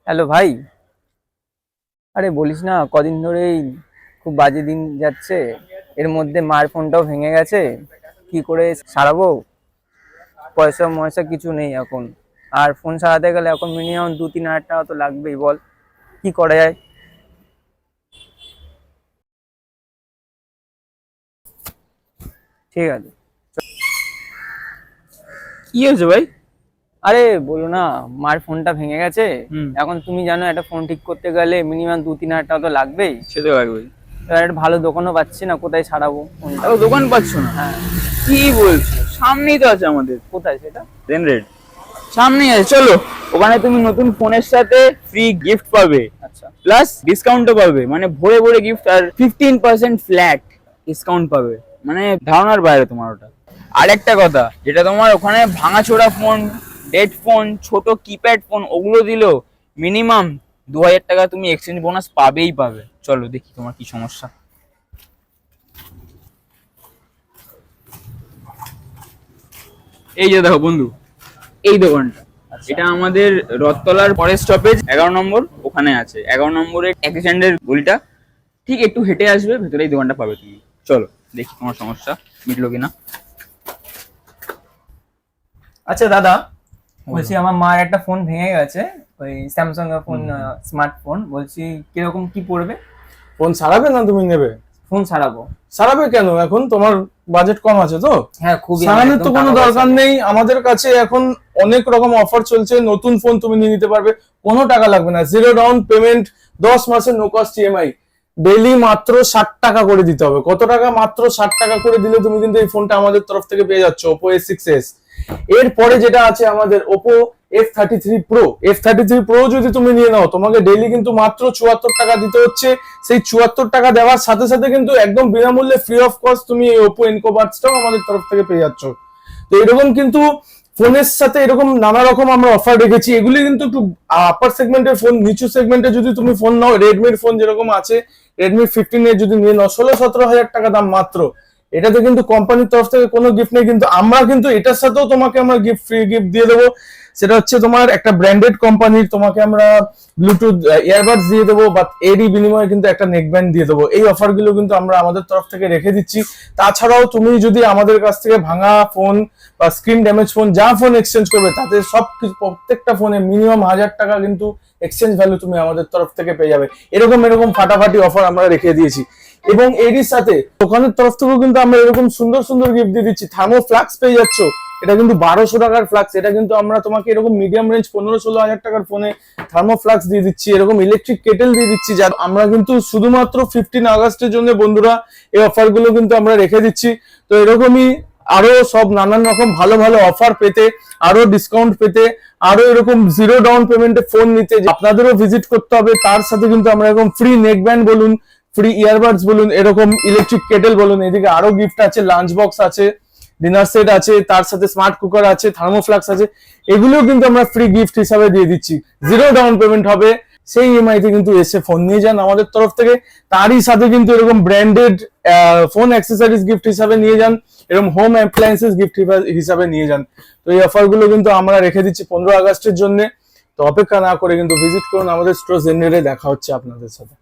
Hello ভাই। আরে বলিস না, কদিন ধরেই খুব বাজে দিন যাচ্ছে। এর মধ্যে মার ফোনটাও ভেঙে গেছে। কি করে সারাবো? পয়সা ময়সা কিছু নেই এখন। আর ফোন সারাতে গেলে এখন মিনিমাম 2-3 হাজার টাকা তো লাগবেই, বল কি করা যায়? ঠিক আছে। কি হয়েছে ভাই? আরে বলো না, মার ফোনটা ভেঙে গেছে। হুম। এখন তুমি জানো একটা ফোন ঠিক করতে গেলে মিনিমাম 2-3 হাজার টাকা তো লাগবেই। সে তো লাগবেই। এবার একটা ভালো দোকানও পাচ্ছি না, কোথায় সারাবো ফোনটা? ও, দোকান পাচ্ছ না? হ্যাঁ। কি বলছো? সামনেই তো আছে আমাদের কোথায় সেটা? রেড। সামনেই আছে, চলো। ওখানে তুমি নতুন ফোনের সাথে ফ্রি গিফট পাবে, আচ্ছা। প্লাস ডিসকাউন্টও পাবে, মানে ভরে ভরে গিফট, আর 15% ফ্ল্যাট ডিসকাউন্ট পাবে। মানে ধারণার বাইরে তোমার ওটা। আর একটা কথা, যেটা তোমার ওখানে ভাঙাচোরা ফোন, ডেড ফোন, ছোট কিপ্যাড ফোন ওগুলো দিলেও মিনিমাম 2000 টাকা তুমি এক্সচেঞ্জ বোনাস পাবেই পাবে। চলো দেখি তোমার কি সমস্যা। এই যে দেখো বন্ধু, এই দোকানটা, আচ্ছা। এটা আমাদের রথতলার পরের স্টপেজ 11 নম্বর, ওখানে আছে 11 নম্বরের অ্যাক্সিডেন্টের গলিটা, ঠিক একটু হেঁটে আসবে, ভেতরে এই দোকানটা পাবে তুমি। চলো দেখি তোমার সমস্যা মিটলো কিনা। আচ্ছা দাদা, বলছি আমার মার একটা ফোন ভেঙে গেছে, ওই স্যামসাং এর ফোন, স্মার্টফোন। বলছি কিরকম কি পড়বে? ফোন সারাবে না তুমি নেবে? ফোন সারাবো। সারাবে কেন? এখন তোমার বাজেট কম আছে তো? হ্যাঁ, খুবই। আমার সারানোর একদম তো কোনো টাকা পয়সা দরকার নেই। আমাদের কাছে এখন অনেক রকম অফার চলছে, নতুন ফোন তুমি নিয়ে নিতে পারবে, কোনো টাকা লাগবে না, জিরো ডাউন পেমেন্ট, 10 মাসের নো কস্ট ইএমআই, ডেইলি মাত্র 60 টাকা করে দিতে হবে। কত টাকা? মাত্র 60 টাকা করে দিলে তুমি কিন্তু এই ফোনটা আমাদের তরফ থেকে পেয়ে যাচ্ছ, ওপো A6s। এরপরে যেটা আছে আমাদের Oppo F33 Pro। F33 Pro যদি তুমি নিয়ে নাও, তোমাকে ডেইলি কিন্তু মাত্র 74 টাকা দিতে হচ্ছে। সেই 74 টাকা দেওয়ার সাথে সাথে কিন্তু একদম বিনামূল্যে ফ্রি অফ কস্ট তুমি এই ওপো এনকো বাডসটাও আমাদের তরফ থেকে পেয়ে যাচ্ছ। তো এরকম কিন্তু ফোনের সাথে এরকম নানা রকম আমরা অফার রেখেছি। এগুলি কিন্তু একটু আপার সেগমেন্টের ফোন। নিচু সেগমেন্টে যদি তুমি ফোন নাও, রেডমির ফোন যেরকম আছে, রেডমি 15 এর যদি নিয়ে নাও, 16-17 হাজার টাকা দাম মাত্র। এটাতে কিন্তু কোম্পানির তরফ থেকে কোনো গিফট নেই, কিন্তু আমরা কিন্তু এটার সাথেও তোমাকে আমরা গিফট, ফ্রি গিফট দিয়ে দেবো। সেটা হচ্ছে তোমার একটা ব্র্যান্ডেড কোম্পানির তোমাকে আমরা ব্লুটুথ ইয়ারবাডস দিয়ে দেবো, বা এরই বিনিময়ে কিন্তু একটা নেক ব্যান্ড দিয়ে দেবো। এই অফার গুলো কিন্তু আমরা আমাদের তরফ থেকে রেখে দিচ্ছি। তাছাড়াও তুমি যদি আমাদের কাছ থেকে ভাঙা ফোন বা স্ক্রিন ড্যামেজ ফোন, যা ফোন এক্সচেঞ্জ করবে, তাতে সব প্রত্যেকটা ফোনে মিনিমাম 1000 টাকা কিন্তু এক্সচেঞ্জ ভ্যালু তুমি আমাদের তরফ থেকে পেয়ে যাবে। এরকম এরকম ফাটাফাটি অফার আমরা রেখে দিয়েছি। এবং এরই সাথে দোকানের তরফ থেকেও কিন্তু আমরা এরকম সুন্দর সুন্দর গিফট দিয়ে দিচ্ছি। থার্মো ফ্লাক্স পেয়ে যাচ্ছ, এটা কিন্তু 1200 টাকার ফ্লাক্স। এটা কিন্তু আমরা তোমাকে এরকম মিডিয়াম রেঞ্জ 15-16 হাজার টাকার ফোনে থার্মো ফ্লাক্স দিয়ে দিচ্ছি। এরকম ইলেকট্রিক কেটেল দিয়ে দিচ্ছি, যা আমরা কিন্তু শুধুমাত্র 15 আগস্টের জন্য বন্ধুরা এই অফার গুলো কিন্তু আমরা রেখে দিচ্ছি। তো এরকমই আরো সব নানান রকম ভালো ভালো অফার পেতে, আরো ডিসকাউন্ট পেতে, আরো এরকম জিরো ডাউন পেমেন্টে ফোন নিতে আপনাদেরও ভিজিট করতে হবে। তার সাথে কিন্তু আমরা এরকম ফ্রি নেক ব্যান্ড বলুন, ফ্রি ইয়ারবাডস বলুন, এরকম ইলেকট্রিক কেটেল বলুন, এদিকে আরো গিফট আছে, লাঞ্চ বক্স আছে, ডিনার সেট আছে, তার সাথে স্মার্ট কুকার আছে, থার্মোফ্লাক্স আছে। এগুলোও কিন্তু আমরা ফ্রি গিফট হিসাবে দিয়ে দিচ্ছি। জিরো ডাউন পেমেন্ট হবে, সেই ইএমআই তে কিন্তু এসে ফোন নিয়ে যান আমাদের তরফ থেকে। তারই সাথে কিন্তু এরকম ব্র্যান্ডেড ফোন অ্যাক্সেসরিজ গিফট হিসাবে নিয়ে যান, এরকম হোম অ্যাপ্লায়েন্সেস গিফট হিসাবে নিয়ে যান। তো এই অফার গুলো কিন্তু আমরা রেখে দিচ্ছি 15 আগস্টের জন্য। তো অপেক্ষা না করে কিন্তু ভিজিট করুন আমাদের স্টোর। জেনারেলে দেখা হচ্ছে আপনাদের সাথে।